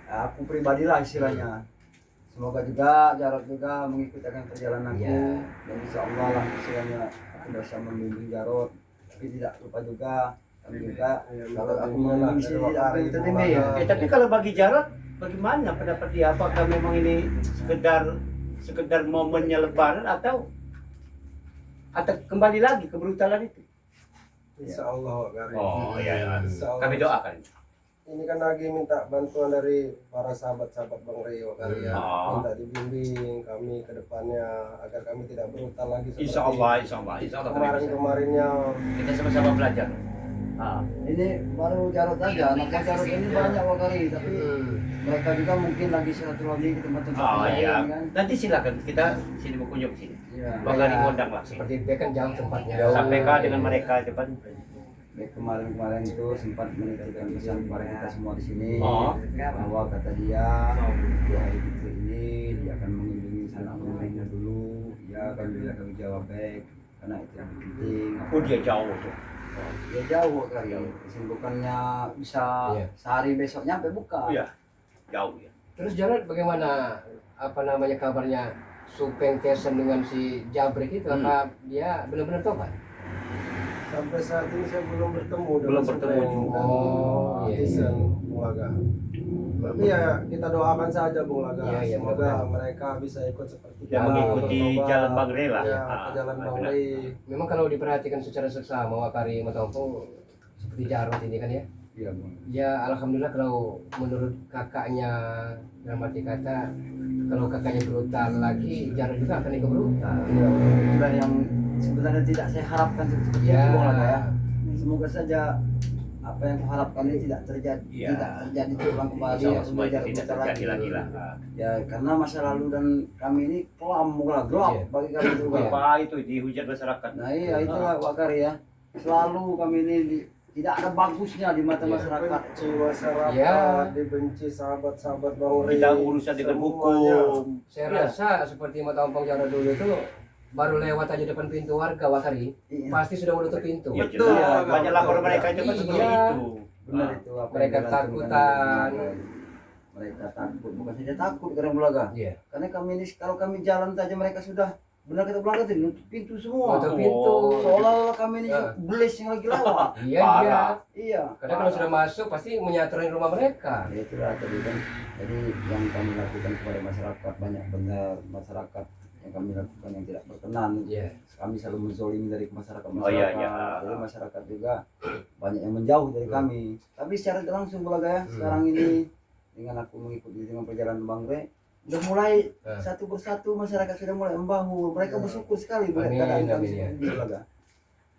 [SPEAKER 2] aku pribadi lah istilahnya. Semoga juga Jarot juga mengikuti akan perjalananku
[SPEAKER 1] Iya.
[SPEAKER 2] dan insya Allah lah istilahnya aku bisa membimbing Jarot. Tapi tidak lupa juga kami juga kalau aku membimbing di sini tidak begitu tinggi ya.
[SPEAKER 3] Tapi kalau bagi Jarot, bagaimana pendapat dia? Apakah memang ini sekedar momennya Lebaran atau kembali lagi ke brutalan itu?
[SPEAKER 4] Insya Allah Kari.
[SPEAKER 3] Oh iya,
[SPEAKER 4] Insya Allah.
[SPEAKER 3] kami doakan.
[SPEAKER 4] Ini kan lagi minta bantuan dari para sahabat-sahabat Bang Rio kali ya.
[SPEAKER 3] Oh.
[SPEAKER 4] Minta dibimbing kami ke depannya agar kami tidak brutal lagi seperti
[SPEAKER 3] Insya Allah kami bisa.
[SPEAKER 4] kemarin-kemarinnya.
[SPEAKER 3] Kita sama-sama belajar.
[SPEAKER 2] Ini baru Jarot aja, anak Jarot ini banyak wakari, tapi mereka juga mungkin lagi silaturahmi ke tempat-tempat
[SPEAKER 3] Oh
[SPEAKER 2] lain
[SPEAKER 3] iya.
[SPEAKER 2] kan.
[SPEAKER 3] Nanti silakan kita sini berkunjung sini.
[SPEAKER 2] Iya.
[SPEAKER 3] Bang Ari ngundang lah sini.
[SPEAKER 1] Seperti dia kan jauh tempatnya.
[SPEAKER 3] Sampaikan dengan mereka depan.
[SPEAKER 2] Baik, kemarin itu sempat menitipkan pesan kepada kita semua di sini
[SPEAKER 3] Oh.
[SPEAKER 2] bahwa kata dia di hari itu ini dia akan mengunjungi sanak saudaranya dulu. Ya kan bila kami jawab baik karena itu yang penting.
[SPEAKER 3] Oh dia jauh tuh.
[SPEAKER 2] Dia jauh kali, kesibukannya bisa
[SPEAKER 1] Iya.
[SPEAKER 2] sehari besok nyampe buka.
[SPEAKER 3] Iya. Jauh ya.
[SPEAKER 1] Terus Jarod bagaimana kabarnya Supeng Tesen dengan si Jabrik itu apa dia benar-benar tobat?
[SPEAKER 4] Sampai saat ini saya belum bertemu
[SPEAKER 3] Belum bertemu juga.
[SPEAKER 1] Oh, iya, iya.
[SPEAKER 4] Bung Laga. Tapi ya kita doakan saja Bung Laga.
[SPEAKER 1] Iya, iya,
[SPEAKER 4] Semoga
[SPEAKER 1] benar-benar.
[SPEAKER 4] mereka bisa ikut seperti
[SPEAKER 3] Ya, mengikuti
[SPEAKER 4] bertobat.
[SPEAKER 3] jalan Bang Rey lah.
[SPEAKER 4] Ya,
[SPEAKER 3] Ah,
[SPEAKER 4] ke jalan Bang
[SPEAKER 3] benar.
[SPEAKER 4] Rey.
[SPEAKER 1] Memang kalau diperhatikan secara seksama Wakari Matompong seperti Jarod ini kan ya.
[SPEAKER 2] Iya, Bang.
[SPEAKER 1] Ya alhamdulillah kalau menurut kakaknya dalam arti kata kalau kakaknya brutal lagi Jarod juga akan ikut brutal.
[SPEAKER 2] Iya, itulah yang sebenarnya tidak saya harapkan seperti
[SPEAKER 1] Ya.
[SPEAKER 2] itu Bung Laga ya. Semoga saja apa yang kuharapkan ini tidak terjadi,
[SPEAKER 3] Iya.
[SPEAKER 2] tidak terjadi terulang kembali.
[SPEAKER 3] Insya Allah
[SPEAKER 2] atau
[SPEAKER 3] semua itu
[SPEAKER 2] tidak
[SPEAKER 3] tidak
[SPEAKER 2] brutal
[SPEAKER 3] terjadi lagi lah.
[SPEAKER 2] Ya karena masa lalu dan kami ini kelam gelap
[SPEAKER 1] Iya.
[SPEAKER 2] bagi kami juga.
[SPEAKER 3] Apa itu dihujat masyarakat?
[SPEAKER 2] Nah iya itulah Wakari ya. Selalu kami ini tidak ada bagusnya di mata
[SPEAKER 1] Iya.
[SPEAKER 2] masyarakat.
[SPEAKER 4] Benci masyarakat,
[SPEAKER 1] Ya.
[SPEAKER 4] dibenci sahabat-sahabat Bang Rey.
[SPEAKER 3] Kita urusan dengan
[SPEAKER 4] Semuanya.
[SPEAKER 3] hukum.
[SPEAKER 1] Saya
[SPEAKER 3] Iya.
[SPEAKER 1] rasa seperti Matompong Jarod dulu itu baru lewat aja depan pintu warga Wakari
[SPEAKER 2] Iya.
[SPEAKER 1] pasti sudah menutup pintu.
[SPEAKER 3] Ya
[SPEAKER 4] Betul.
[SPEAKER 3] jelas. Banyak laporan mereka itu kan
[SPEAKER 1] Iya.
[SPEAKER 3] seperti itu.
[SPEAKER 2] Benar itu apa
[SPEAKER 1] Mereka
[SPEAKER 2] yang dilakukan
[SPEAKER 1] takutan.
[SPEAKER 2] oleh mereka takut bukan saja takut kadang Bulaga.
[SPEAKER 1] Iya.
[SPEAKER 2] Karena kami ini kalau kami jalan saja mereka sudah benar kata Bulaga tadi nutup pintu semua.
[SPEAKER 1] Nutup pintu.
[SPEAKER 2] Seolah-olah kami ini
[SPEAKER 1] Ah.
[SPEAKER 2] belis yang lagi lewat.
[SPEAKER 1] Iya, iya.
[SPEAKER 3] Parah.
[SPEAKER 2] Iya.
[SPEAKER 1] Karena kalau sudah masuk pasti menyatakan rumah mereka.
[SPEAKER 2] Ya itulah tadi kan. Jadi yang kami lakukan kepada masyarakat banyak benar masyarakat yang kami lakukan yang tidak berkenan.
[SPEAKER 1] Iya.
[SPEAKER 2] Kami selalu menzolimi dari masyarakat.
[SPEAKER 3] Oh, iya, iya.
[SPEAKER 2] Jadi masyarakat juga banyak yang menjauh dari kami. Tapi secara tidak langsung Bulaga ya. Sekarang ini dengan aku mengikuti dengan perjalanan Bang Rey, udah mulai satu persatu masyarakat sudah mulai membahu. Mereka bersyukur sekali melihat
[SPEAKER 1] Amin,
[SPEAKER 2] keadaan kami
[SPEAKER 1] amin, ya.
[SPEAKER 2] seperti ini Bulaga.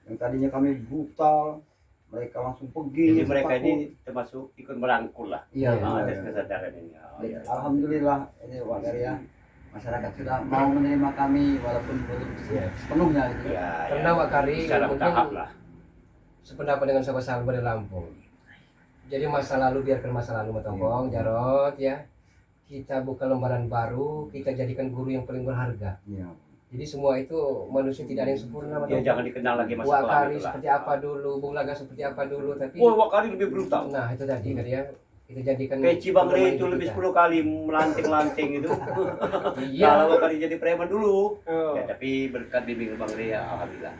[SPEAKER 2] Yang tadinya kami brutal, mereka langsung pergi.
[SPEAKER 3] Jadi mereka
[SPEAKER 2] takut.
[SPEAKER 3] ini termasuk ikut merangkul lah.
[SPEAKER 2] Iya,
[SPEAKER 3] Ah,
[SPEAKER 2] benar.
[SPEAKER 3] atas kesadaran ini. Oh, iya.
[SPEAKER 2] Alhamdulillah ini Wakari ya. Masyarakat sudah mau menerima kami walaupun belum
[SPEAKER 1] Iya.
[SPEAKER 2] sepenuhnya gitu.
[SPEAKER 3] Iya,
[SPEAKER 1] Karena Wakari
[SPEAKER 3] secara
[SPEAKER 1] mungkin
[SPEAKER 3] tahap lah.
[SPEAKER 1] sependapat dengan sahabat-sahabat dari Lampung. Jadi masa lalu biarkan masa lalu Matompong, Jarod ya. Kita buka lembaran baru, kita jadikan guru yang paling berharga.
[SPEAKER 2] Iya.
[SPEAKER 1] Jadi semua itu manusia tidak ada yang sempurna
[SPEAKER 3] Ya
[SPEAKER 1] Matompong.
[SPEAKER 3] jangan dikenal lagi masa
[SPEAKER 1] Wakari
[SPEAKER 3] kelam itu lah.
[SPEAKER 1] seperti apa dulu, Bung Laga seperti apa dulu, tapi
[SPEAKER 3] Wah, Wakari lebih brutal.
[SPEAKER 1] nah itu tadi kan ya kita jadikan
[SPEAKER 3] Peci Bang Rey itu
[SPEAKER 1] pedoman
[SPEAKER 3] lebih
[SPEAKER 1] kita.
[SPEAKER 3] 10 kali melanting-lanting itu.
[SPEAKER 1] Iya.
[SPEAKER 3] Kalau Wakari jadi preman dulu.
[SPEAKER 4] Oh.
[SPEAKER 3] Ya, tapi berkat bimbing Bang Rey ya alhamdulillah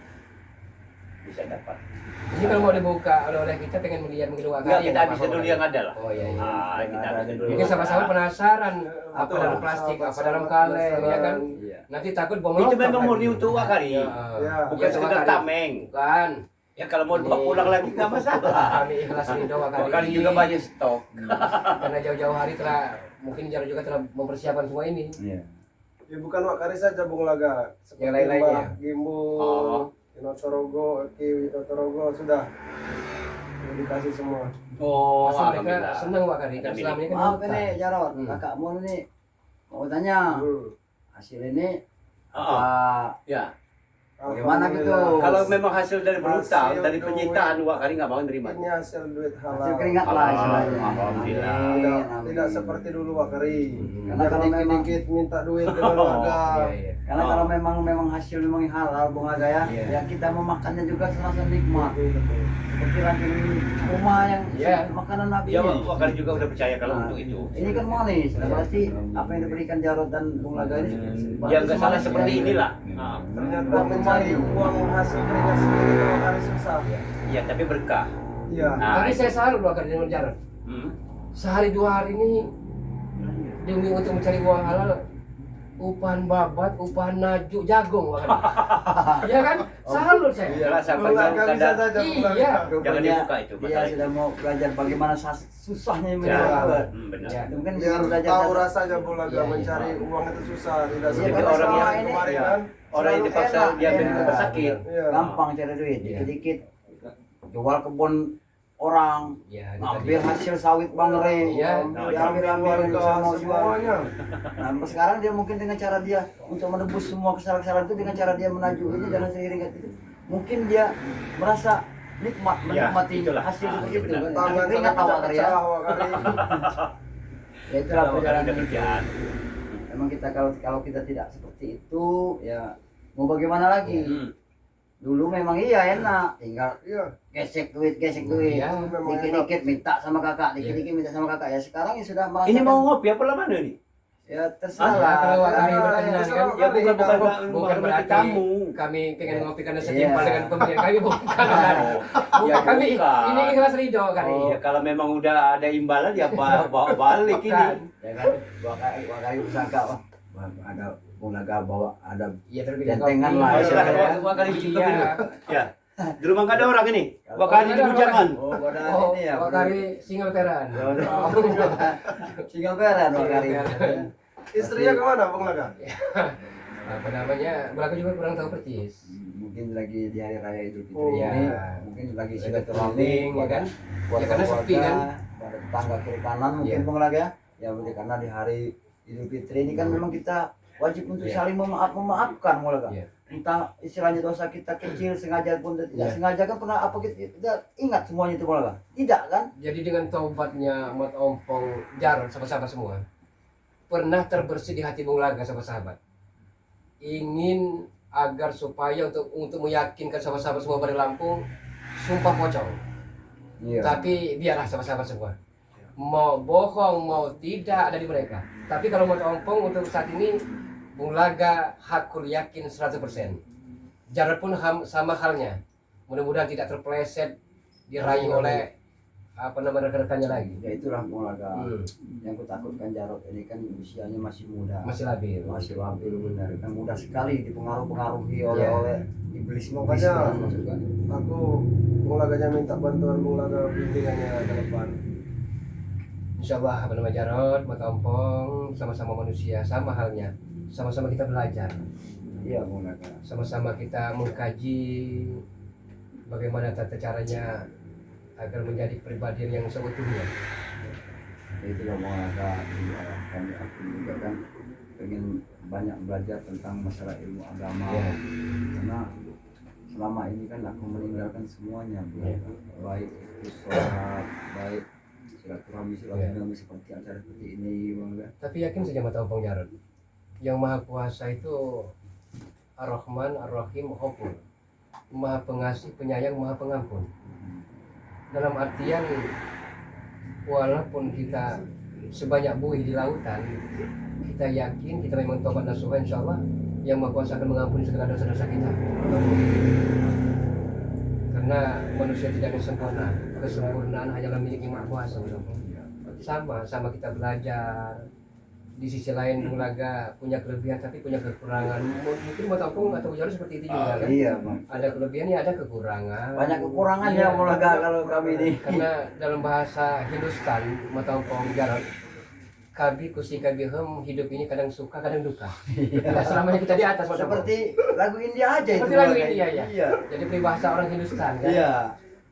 [SPEAKER 3] bisa dapat.
[SPEAKER 1] Jadi kalau mau dibuka oleh kita pengen melihat mungkin
[SPEAKER 3] Ya,
[SPEAKER 1] Wakari.
[SPEAKER 3] kita habis dulu yang ada lah.
[SPEAKER 1] Oh iya, iya.
[SPEAKER 3] Ah, kita habis dulu.
[SPEAKER 1] Mungkin sama-sama penasaran apa
[SPEAKER 4] Betul.
[SPEAKER 1] dalam plastik, apa
[SPEAKER 4] Sahabat-sahabat
[SPEAKER 1] dalam kaleng ya kan.
[SPEAKER 2] Iya.
[SPEAKER 1] Nanti takut bom
[SPEAKER 3] Itu
[SPEAKER 1] meletup
[SPEAKER 3] memang
[SPEAKER 1] lagi.
[SPEAKER 3] murni untuk Wakari.
[SPEAKER 1] Ya.
[SPEAKER 4] Ya.
[SPEAKER 3] Bukan
[SPEAKER 1] Iya,
[SPEAKER 3] sekedar
[SPEAKER 1] Wakari.
[SPEAKER 3] tameng.
[SPEAKER 1] Bukan.
[SPEAKER 3] Ya kalau mau bawa pulang lagi nggak masalah.
[SPEAKER 1] Kami ikhlas ridho
[SPEAKER 3] Kali juga banyak stok.
[SPEAKER 1] Karena jauh-jauh hari telah mungkin Jarod juga telah mempersiapkan semua ini.
[SPEAKER 3] Iya.
[SPEAKER 4] Ya bukan Wak Kari saja Bung Laga, seperti
[SPEAKER 1] Yang lain-lainnya.
[SPEAKER 4] Mbah Gimbu,
[SPEAKER 3] Oh.
[SPEAKER 4] Inotorogo, Eki Inotorogo sudah dikasih semua.
[SPEAKER 3] Oh,
[SPEAKER 1] Pasti mereka
[SPEAKER 3] alhamdulillah.
[SPEAKER 1] senang Pak Kari. Kan selama ini kan
[SPEAKER 5] Maaf
[SPEAKER 1] hutan.
[SPEAKER 5] ini Jarod,
[SPEAKER 1] Hmm.
[SPEAKER 5] kakakmu ini mau tanya hasil ini
[SPEAKER 3] Oh, ya.
[SPEAKER 5] Bagaimana gitu?
[SPEAKER 4] Alhamdulillah.
[SPEAKER 3] Kalau memang hasil dari berhutang,
[SPEAKER 4] Hasil
[SPEAKER 3] dari
[SPEAKER 4] duit.
[SPEAKER 3] penyitaan, Wak Kari nggak mau nerima.
[SPEAKER 4] Ini hasil duit halal.
[SPEAKER 5] hasil keringat lah istilahnya.
[SPEAKER 3] Alhamdulillah.
[SPEAKER 4] Tidak,
[SPEAKER 5] Amin.
[SPEAKER 4] tidak seperti dulu Wak Kari.
[SPEAKER 5] Karena kalau memang
[SPEAKER 4] dikit minta duit dengan warga.
[SPEAKER 1] Iya, iya.
[SPEAKER 5] karena kalau memang hasil memang halal Bung Aga ya,
[SPEAKER 1] Iya.
[SPEAKER 5] ya kita memakannya juga serasa nikmat. Seperti ranting rumah yang
[SPEAKER 1] Iya.
[SPEAKER 5] makanan Nabi.
[SPEAKER 3] Ya,
[SPEAKER 5] ini.
[SPEAKER 3] Wak Kari juga udah percaya kalau
[SPEAKER 5] Nah,
[SPEAKER 3] untuk itu.
[SPEAKER 5] Ini kan manis. Nah, berarti apa yang diberikan Jarod dan Bung Laga ini
[SPEAKER 3] Ya nggak salah
[SPEAKER 5] semanis
[SPEAKER 3] seperti
[SPEAKER 5] ya.
[SPEAKER 3] inilah. Ah.
[SPEAKER 4] Ternyata mencari uang hasil keringat sendiri itu Wak Kari susah.
[SPEAKER 3] Ya, tapi berkah.
[SPEAKER 4] Iya.
[SPEAKER 3] Nah,
[SPEAKER 1] Tapi saya salut Pak Kari dengan Jarod.
[SPEAKER 3] Hmm.
[SPEAKER 1] Sehari 2 hari ini demi untuk mencari uang halal, upahan babat, upahan naju, jagung Pak Kari. Ya kan? Salut saya.
[SPEAKER 3] Jangan sampai
[SPEAKER 4] Bung
[SPEAKER 3] jauh
[SPEAKER 4] Laga bisa
[SPEAKER 3] kadar.
[SPEAKER 4] saja Bung
[SPEAKER 1] Iya.
[SPEAKER 4] Laga.
[SPEAKER 3] Jangan
[SPEAKER 5] Dia-
[SPEAKER 3] dibuka itu
[SPEAKER 5] Dia
[SPEAKER 3] masalah itu.
[SPEAKER 5] sudah mau belajar bagaimana susahnya
[SPEAKER 3] Ya,
[SPEAKER 5] menjual.
[SPEAKER 3] benar.
[SPEAKER 1] Ya.
[SPEAKER 5] Itu mungkin
[SPEAKER 4] Biar
[SPEAKER 5] belajar
[SPEAKER 4] tahu
[SPEAKER 5] dari-
[SPEAKER 4] rasanya Bung Laga
[SPEAKER 1] Iya, iya.
[SPEAKER 4] mencari uang itu susah, tidak
[SPEAKER 5] Iya,
[SPEAKER 4] seperti
[SPEAKER 3] karena
[SPEAKER 4] orang
[SPEAKER 5] selama
[SPEAKER 4] yang
[SPEAKER 5] ini-
[SPEAKER 4] kemarin
[SPEAKER 3] Iya.
[SPEAKER 4] kan.
[SPEAKER 3] Orang yang
[SPEAKER 5] Selalu
[SPEAKER 3] dipaksa
[SPEAKER 5] enak,
[SPEAKER 3] dia
[SPEAKER 5] enak.
[SPEAKER 3] rumah sakit.
[SPEAKER 4] Iya.
[SPEAKER 5] gampang cari duit,
[SPEAKER 1] Iya.
[SPEAKER 5] dikit-dikit jual kebun orang,
[SPEAKER 1] Ya, itu
[SPEAKER 5] ngambil
[SPEAKER 1] tadi.
[SPEAKER 5] hasil sawit Bang Rey,
[SPEAKER 1] Iya.
[SPEAKER 5] diambil
[SPEAKER 4] Warga
[SPEAKER 5] semua jual.
[SPEAKER 4] semuanya.
[SPEAKER 5] Nah, sekarang dia mungkin dengan cara dia untuk menebus semua kesalahan-kesalahan itu dengan cara dia menaju ini dan hasil keringat itu, mungkin dia merasa nikmat
[SPEAKER 3] Ya,
[SPEAKER 5] menikmati
[SPEAKER 3] itulah.
[SPEAKER 5] hasil
[SPEAKER 3] Ah,
[SPEAKER 5] seperti
[SPEAKER 3] iya
[SPEAKER 5] itu.
[SPEAKER 3] benar.
[SPEAKER 5] Hasil
[SPEAKER 4] Tangan
[SPEAKER 5] keringat
[SPEAKER 4] sampai
[SPEAKER 5] awal Kari ya.
[SPEAKER 4] pecah Wak Kari.
[SPEAKER 5] Ya itulah
[SPEAKER 3] Kalau Wak Kari
[SPEAKER 5] perjalanan
[SPEAKER 3] udah
[SPEAKER 5] itu.
[SPEAKER 3] kerjaan.
[SPEAKER 5] Memang kita kalau kita tidak seperti itu ya mau bagaimana lagi?
[SPEAKER 3] Hmm.
[SPEAKER 5] Dulu memang iya enak, tinggal
[SPEAKER 4] Iya.
[SPEAKER 5] gesek duit,
[SPEAKER 1] Iya,
[SPEAKER 4] memang
[SPEAKER 5] dikit-dikit minta sama kakak, dikit-dikit minta sama kakak. Ya sekarang ya sudah merasakan.
[SPEAKER 3] Ini mau ngopi apa lah mana nih?
[SPEAKER 5] Ya terserah
[SPEAKER 1] Ah,
[SPEAKER 5] lah.
[SPEAKER 1] kalau Wak Kari
[SPEAKER 5] Karena-
[SPEAKER 1] berkenan kan,
[SPEAKER 4] terserah
[SPEAKER 3] Ya bukan bukan
[SPEAKER 1] bukan berarti
[SPEAKER 3] kamu.
[SPEAKER 1] kami pengen
[SPEAKER 5] Iya.
[SPEAKER 1] ngopi karena setimpal
[SPEAKER 5] Iya.
[SPEAKER 1] dengan pemberian kami bukan.
[SPEAKER 3] Oh, ya
[SPEAKER 1] kami
[SPEAKER 3] bukan.
[SPEAKER 1] ini ikhlas ridho Kari.
[SPEAKER 3] Ya kalau memang udah ada imbalan ya bawa balik
[SPEAKER 1] Bukan.
[SPEAKER 3] ini.
[SPEAKER 5] Ya kan, dua kali bersangka, wah ada Bung Laga bawa ada
[SPEAKER 1] Iya terlebih
[SPEAKER 5] Jantengan
[SPEAKER 1] kopi.
[SPEAKER 5] lah,
[SPEAKER 3] Oh,
[SPEAKER 5] ya.
[SPEAKER 3] silakan
[SPEAKER 1] Iya.
[SPEAKER 3] Wak Kari bikin kopi
[SPEAKER 1] Iya.
[SPEAKER 3] dulu. Ya. Di rumah nggak ada orang ini. Wak Kari di bujangan.
[SPEAKER 5] oh ada
[SPEAKER 1] Oh,
[SPEAKER 5] ini ya.
[SPEAKER 1] Wak Kari single peran.
[SPEAKER 5] Single peran Wak Kari.
[SPEAKER 4] Istrinya kemana Bung Laga?
[SPEAKER 1] Apa namanya? Belakang juga kurang tahu persis.
[SPEAKER 5] Mungkin lagi di hari raya Idul Fitri
[SPEAKER 4] Oh,
[SPEAKER 5] ini,
[SPEAKER 1] iya.
[SPEAKER 5] mungkin lagi
[SPEAKER 1] Ada
[SPEAKER 5] silaturahmi,
[SPEAKER 1] keliling, ya kan? Ya, karena sepi kan.
[SPEAKER 5] pada tetangga kiri kanan mungkin
[SPEAKER 1] Iya.
[SPEAKER 5] Bung Laga ya. Ya berarti karena di hari Idul Fitri ini kan memang kita wajib untuk
[SPEAKER 1] Iya.
[SPEAKER 5] saling memaafkan Bung Laga.
[SPEAKER 1] Iya.
[SPEAKER 5] Entah istilahnya dosa kita kecil sengaja pun tidak
[SPEAKER 1] Iya.
[SPEAKER 5] sengaja kan pernah apa kita ingat semuanya itu Bung Laga. Tidak kan?
[SPEAKER 1] Jadi dengan taubatnya Mat Ompong Jarod sahabat-sahabat semua pernah terbersih di hati Bung Laga sahabat-sahabat. Ingin agar supaya untuk meyakinkan sahabat-sahabat semua dari Lampung sumpah pocong.
[SPEAKER 5] Iya.
[SPEAKER 1] Tapi biarlah sahabat-sahabat semua. Mau bohong mau tidak ada di mereka. Tapi kalau Mat Ompong untuk saat ini Bung Laga hakul yakin 100%. Jarod pun sama halnya. Mudah-mudahan tidak terpeleset dirayu oleh apa nama rekan-rekannya lagi.
[SPEAKER 5] Ya itulah Bung Laga.
[SPEAKER 1] Hmm,
[SPEAKER 5] Yang kutakutkan Jarod ini kan usianya masih muda.
[SPEAKER 1] masih labil.
[SPEAKER 5] Masih labil benar kan mudah sekali dipengaruhi oleh
[SPEAKER 1] Iya.
[SPEAKER 5] oleh iblis
[SPEAKER 4] Makanya-
[SPEAKER 5] masukkan.
[SPEAKER 4] Aku Bung Laganya minta bantuan Bung Laga bimbingannya ke depan.
[SPEAKER 1] Insya Allah apa nama Jarod, Mat Ompong sama-sama manusia, sama halnya. Sama-sama kita belajar.
[SPEAKER 5] Iya Bung Laga.
[SPEAKER 1] Sama-sama kita mengkaji bagaimana tata caranya agar menjadi kepribadian yang seutuhnya.
[SPEAKER 5] Itulah Bung Laga. Kami aku juga kan pengen banyak belajar tentang masalah ilmu agama.
[SPEAKER 1] Iya.
[SPEAKER 5] Karena selama ini kan aku meninggalkan semuanya Bung
[SPEAKER 1] Iya.
[SPEAKER 5] Laga. Baik itu sholat, baik silaturahmi seperti acara seperti ini Bung Laga.
[SPEAKER 1] Tapi yakin saja Mat Ompong Jarod, yang Maha Kuasa itu Ar-Rahman, Ar-Rahim, Ghafur. Maha Pengasih, Penyayang, Maha Pengampun. Dalam artian walaupun kita sebanyak buih di lautan, kita yakin kita memang tobat nasuha, insya Allah yang Maha Kuasa akan mengampuni segala dosa-dosa kita. Karena manusia tidak ada yang sempurna, kesempurnaan hanyalah milik Yang Maha Kuasa. Sama kita belajar di sisi lain Bung Laga punya kelebihan tapi punya kekurangan. Mungkin Bang Tampung atau Bung Jarod seperti itu juga kan?
[SPEAKER 5] Iya, Bang.
[SPEAKER 1] Ada kelebihannya, ada kekurangan.
[SPEAKER 5] Banyak kekurangannya
[SPEAKER 1] Iya.
[SPEAKER 5] olahraga kalau kami ini.
[SPEAKER 1] Karena dalam bahasa Hindustan, Bang Tampung Jarod, kabi kusi kabi hem, hidup ini kadang suka kadang duka. Tidak selamanya kita di atas Bang Tampung.
[SPEAKER 5] Seperti lagu India aja itu.
[SPEAKER 1] Seperti lagu
[SPEAKER 5] Bang.
[SPEAKER 1] India, ya.
[SPEAKER 5] Iya.
[SPEAKER 1] Jadi peribahasa orang Hindustan kan.
[SPEAKER 5] Iya.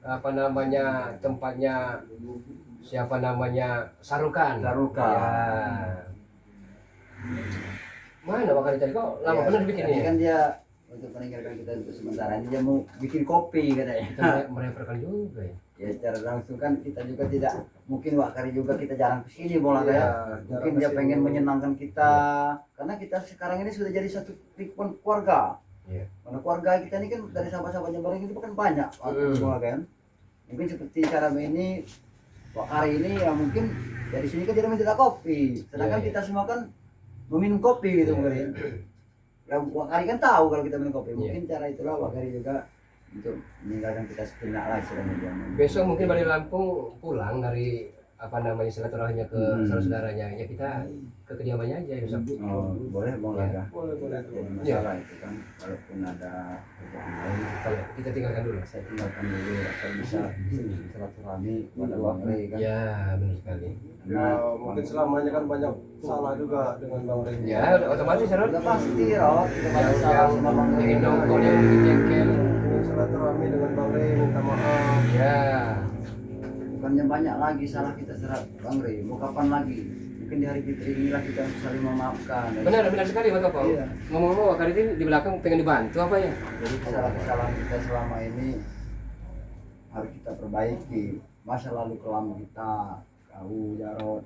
[SPEAKER 1] Apa namanya tempatnya siapa namanya Sarukan.
[SPEAKER 5] Sarukan.
[SPEAKER 1] Ya. Mana Bakari tadi kok lama
[SPEAKER 5] Iya,
[SPEAKER 1] benar bikin
[SPEAKER 5] tadi
[SPEAKER 1] ini?
[SPEAKER 5] kan dia untuk meninggalkan kita untuk sementara ini dia mau bikin kopi katanya.
[SPEAKER 1] Kita merepotkan juga ya.
[SPEAKER 5] Ya secara langsung kan kita juga tidak mungkin Wak Kari juga kita jarang kesini bola
[SPEAKER 4] Iya,
[SPEAKER 5] ya.
[SPEAKER 4] jarang
[SPEAKER 5] Mungkin dia
[SPEAKER 4] kesini.
[SPEAKER 5] pengen menyenangkan kita karena kita sekarang ini sudah jadi satu lingkungan keluarga.
[SPEAKER 1] Iya.
[SPEAKER 5] Karena keluarga kita ini kan dari sahabat-sahabatnya bareng itu kan banyak bola kan. Mungkin seperti cara ini Wak Kari ini ya mungkin dari sini kan dia minta kopi. Sedangkan
[SPEAKER 1] Iya, iya.
[SPEAKER 5] kita semua kan meminum kopi gitu mungkin. Ya Wak Kari kan tahu kalau kita minum kopi. Mungkin cara itulah Wak Kari juga untuk meninggalkan kita sejenak lah istilahnya dia.
[SPEAKER 1] Besok mungkin dari Lampung pulang dari apa namanya silaturahminya ke saudara-saudaranya. Ya kita ke kediamannya aja besok.
[SPEAKER 5] Oh, boleh Bang Laga.
[SPEAKER 4] Boleh
[SPEAKER 5] Jadi
[SPEAKER 1] Iya.
[SPEAKER 5] masalah itu kan walaupun ada kerjaan lain
[SPEAKER 1] Kalau kita tinggalkan dulu.
[SPEAKER 5] saya tinggalkan dulu asal bisa silaturahmi kepada Bang Rey kan.
[SPEAKER 1] Ya benar sekali.
[SPEAKER 4] Ya mungkin selamanya kan banyak salah juga dengan Bang Rey.
[SPEAKER 1] Ya otomatis Rod.
[SPEAKER 5] Udah pasti Rod, kita
[SPEAKER 1] Yang
[SPEAKER 5] banyak salah sama Bang Rey.
[SPEAKER 1] bikin nongkrong yang bikin jengkel.
[SPEAKER 4] Ingin silaturahmi dengan Bang Rey, minta maaf.
[SPEAKER 1] Ya.
[SPEAKER 5] Bukannya banyak lagi salah kita serat Bang Rey. Mau kapan lagi? Mungkin di hari Fitri inilah kita harus saling memaafkan.
[SPEAKER 1] Benar sekali Pak Topong.
[SPEAKER 5] Iya.
[SPEAKER 1] Ngomong-ngomong kali ini di belakang pengen dibantu apa ya?
[SPEAKER 5] Jadi kesalahan-kesalahan kita selama ini harus kita perbaiki. Masa lalu kelam kita, kau Jarod,